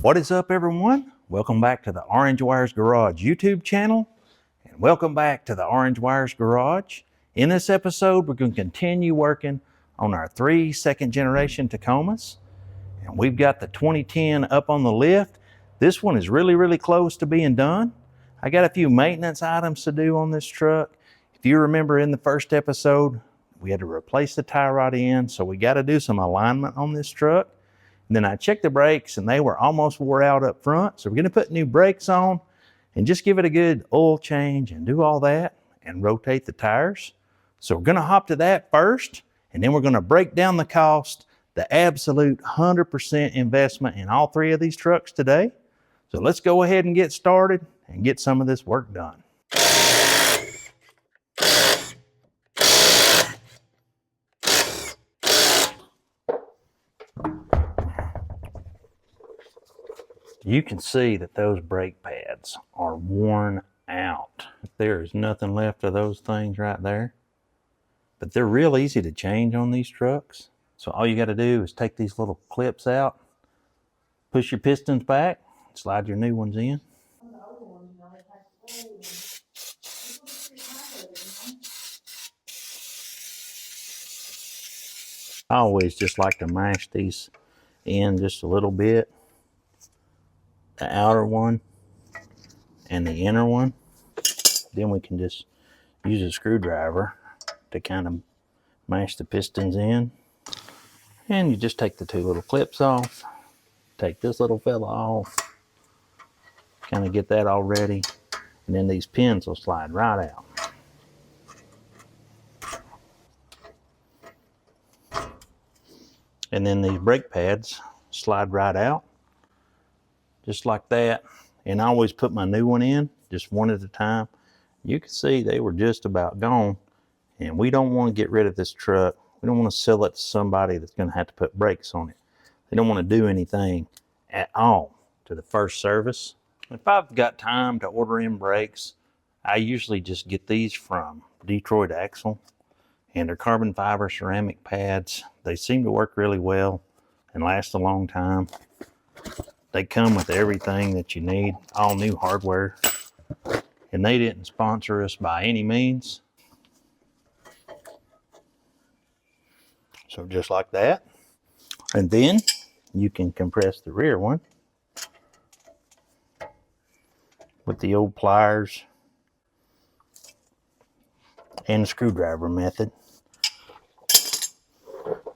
What is up, everyone? Welcome back to the Orange Wires Garage YouTube channel, and welcome back to the Orange Wires Garage. In this episode, we're going to continue working on our 3 second-generation Tacomas, and we've got the 2010 up on the lift. This one is really close to being done. I got a few maintenance items to do on this truck. If you remember in the first episode, we had to replace the tie rod end, so we got to do some alignment on this truck. And then I checked the brakes and they were almost wore out up front. So we're going to put new brakes on and just give it a good oil change and do all that and rotate the tires. So we're going to hop to that first, and then we're going to break down the cost, the absolute 100% investment in all 3 of these trucks today. So let's go ahead and get started and get some of this work done. You can see that those brake pads are worn out. There is nothing left of those things right there. But they're real easy to change on these trucks. So all you got to do is take these little clips out, push your pistons back, slide your new ones in. I always just like to mash these in just a little bit. The outer one and the inner one. Then we can just use a screwdriver to kind of mash the pistons in. And you just take the 2 little clips off, take this little fella off, kind of get that all ready, and then these pins will slide right out. And then these brake pads slide right out, just like that. And I always put my new one in, just one at a time. You can see they were just about gone, and we don't want to get rid of this truck. We don't want to sell it to somebody that's going to have to put brakes on it. They don't want to do anything at all to the first service. If I've got time to order in brakes, I usually just get these from Detroit Axle, and they're carbon fiber ceramic pads. They seem to work really well and last a long time. They come with everything that you need, all new hardware. And they didn't sponsor us by any means. So just like that. And then you can compress the rear one with the old pliers and the screwdriver method.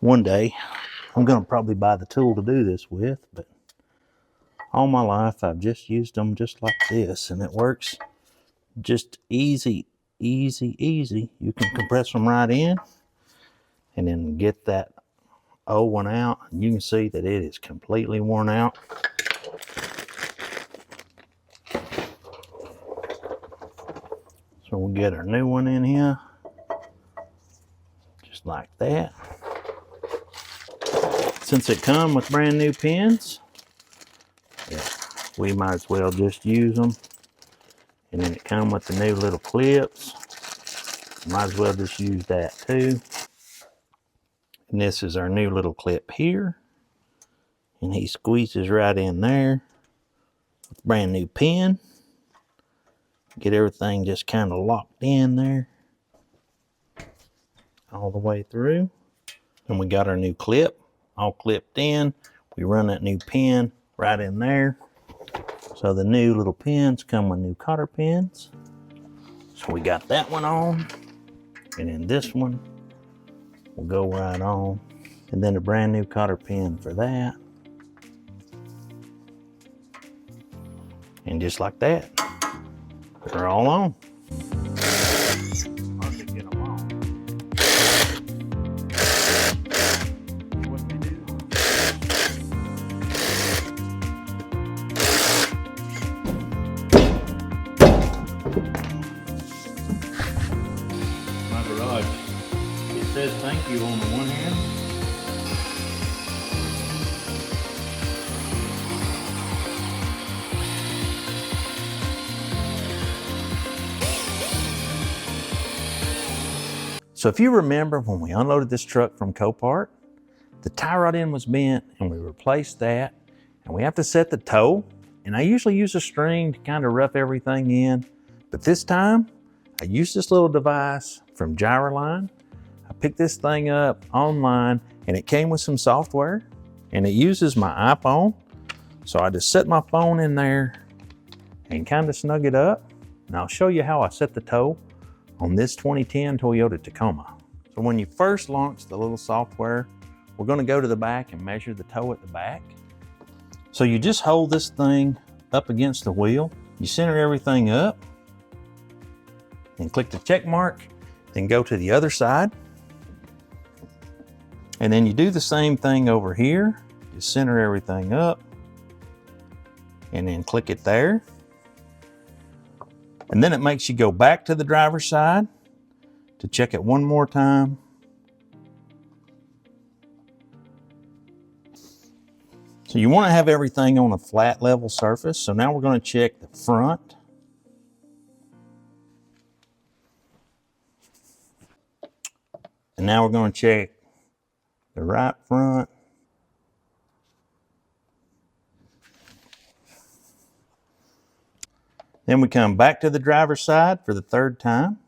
One day, I'm going to probably buy the tool to do this with, but all my life I've just used them just like this, and it works just easy. You can compress them right in and then get that old one out. You can see that it is completely worn out. So we'll get our new one in here, just like that. Since it comes with brand new pins, yeah, we might as well just use them. And then it comes with the new little clips. Might as well just use that too. And this is our new little clip here. And he squeezes right in there with a brand new pin. Get everything just kind of locked in there all the way through. And we got our new clip all clipped in. We run that new pin right in there. So the new little pins come with new cotter pins. So we got that one on. And then this one will go right on. And then a brand new cotter pin for that. And just like that, they're all on. It says thank you on the one hand. So if you remember when we unloaded this truck from Copart, the tie rod end was bent and we replaced that. And we have to set the toe. And I usually use a string to kind of rough everything in. But this time, I used this little device from Gyroline. I picked this thing up online and it came with some software and it uses my iPhone. So I just set my phone in there and kind of snug it up. And I'll show you how I set the toe on this 2010 Toyota Tacoma. So when you first launch the little software, we're going to go to the back and measure the toe at the back. So you just hold this thing up against the wheel. You center everything up and click the check mark, then go to the other side. And then you do the same thing over here. You center everything up and then click it there. And then it makes you go back to the driver's side to check it one more time. So you want to have everything on a flat level surface. So now we're going to check the front. And now we're going to check the right front. Then we come back to the driver's side for the third time.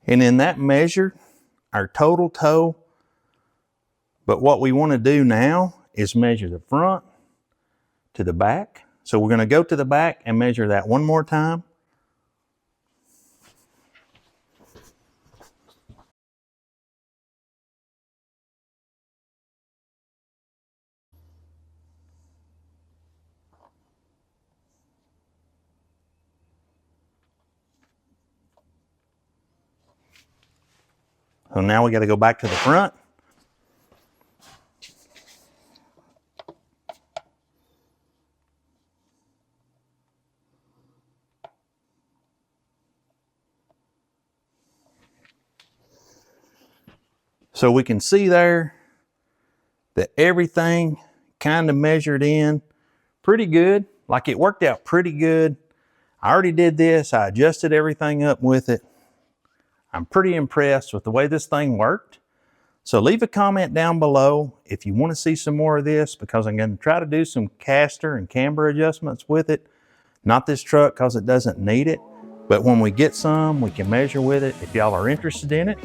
And in that measure, our total toe. But what we want to do now is measure the front to the back. So we're going to go to the back and measure that one more time. So now we got to go back to the front. So we can see there that everything kind of measured in pretty good. Like it worked out pretty good. I already did this. I adjusted everything up with it. I'm pretty impressed with the way this thing worked. So leave a comment down below if you want to see some more of this, because I'm going to try to do some caster and camber adjustments with it. Not this truck because it doesn't need it, but when we get some, we can measure with it if y'all are interested in it.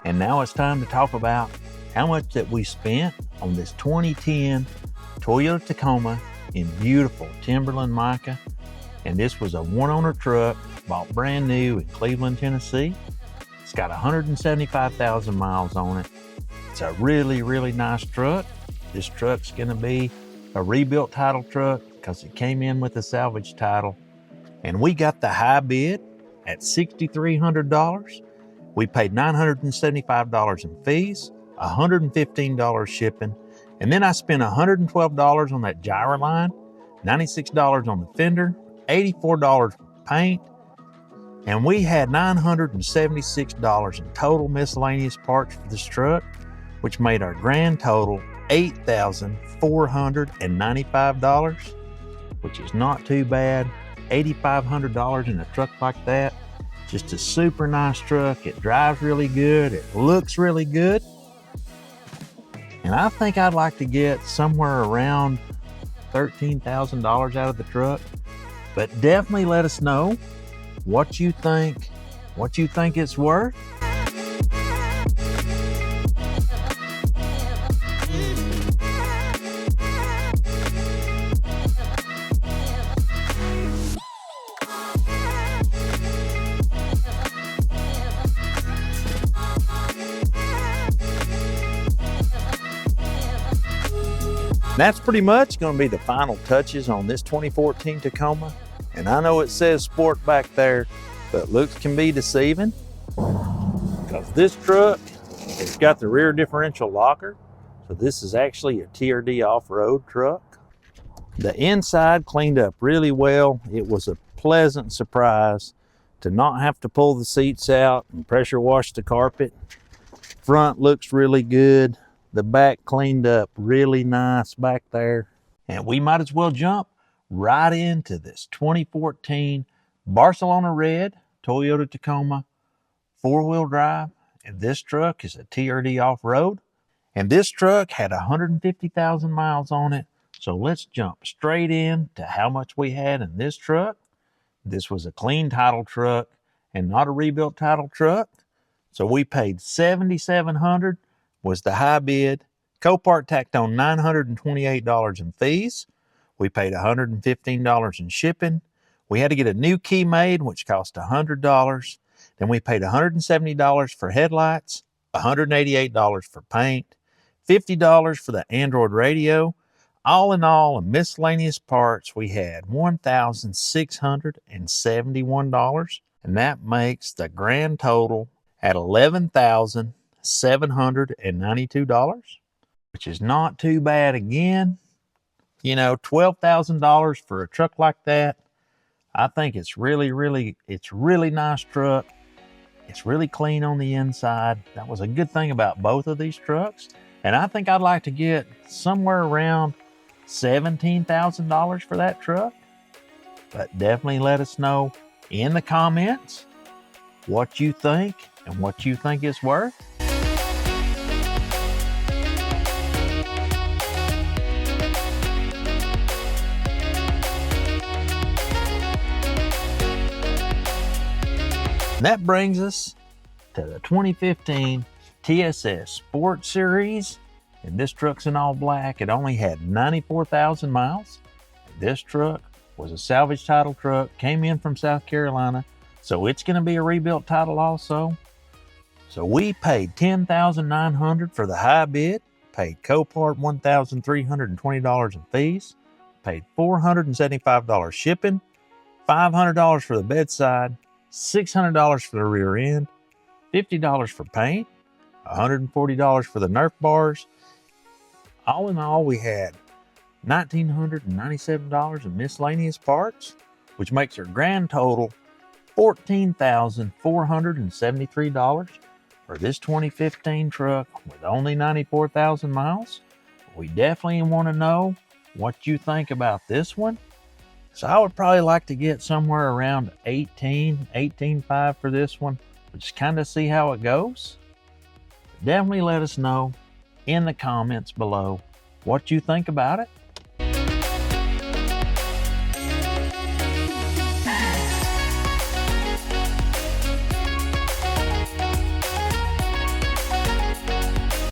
And now it's time to talk about how much that we spent on this 2010 Toyota Tacoma in beautiful Timberland mica. And this was a one-owner truck, bought brand new in Cleveland, Tennessee. It's got 175,000 miles on it. It's a really, really nice truck. This truck's gonna be a rebuilt title truck because it came in with a salvage title. And we got the high bid at $6,300. We paid $975 in fees, $115 shipping, and then I spent $112 on that Gyroline, $96 on the fender, $84 for paint, and we had $976 in total miscellaneous parts for this truck, which made our grand total $8,495, which is not too bad. $8,500 in a truck like that. Just a super nice truck. It drives really good. It looks really good. And I think I'd like to get somewhere around $13,000 out of the truck. But definitely let us know what you think it's worth. That's pretty much going to be the final touches on this 2014 Tacoma. And I know it says sport back there, but looks can be deceiving because this truck has got the rear differential locker. So this is actually a TRD off-road truck. The inside cleaned up really well. It was a pleasant surprise to not have to pull the seats out and pressure wash the carpet. Front looks really good. The back cleaned up really nice back there. And we might as well jump right into this 2014 Barcelona Red Toyota Tacoma 4-wheel drive. And this truck is a TRD off-road. And this truck had 150,000 miles on it. So let's jump straight in to how much we had in this truck. This was a clean title truck and not a rebuilt title truck. So we paid $7,700 was the high bid. Copart tacked on $928 in fees. We paid $115 in shipping. We had to get a new key made, which cost $100. Then we paid $170 for headlights, $188 for paint, $50 for the Android radio. All in all, in miscellaneous parts, we had $1,671, and that makes the grand total at $11,792, which is not too bad again. You know, $12,000 for a truck like that. I think it's really nice truck. It's really clean on the inside. That was a good thing about both of these trucks. And I think I'd like to get somewhere around $17,000 for that truck. But definitely let us know in the comments what you think and what you think it's worth. And that brings us to the 2015 TSS Sport Series. And this truck's in all black. It only had 94,000 miles. This truck was a salvage title truck, came in from South Carolina. So it's going to be a rebuilt title also. So we paid $10,900 for the high bid, paid Copart $1,320 in fees, paid $475 shipping, $500 for the bedside, $600 for the rear end, $50 for paint, $140 for the Nerf bars. All in all, we had $1,997 in miscellaneous parts, which makes our grand total $14,473 for this 2015 truck with only 94,000 miles. We definitely want to know what you think about this one. So I would probably like to get somewhere around 18.5 for this one. We'll just kind of see how it goes. Definitely let us know in the comments below what you think about it.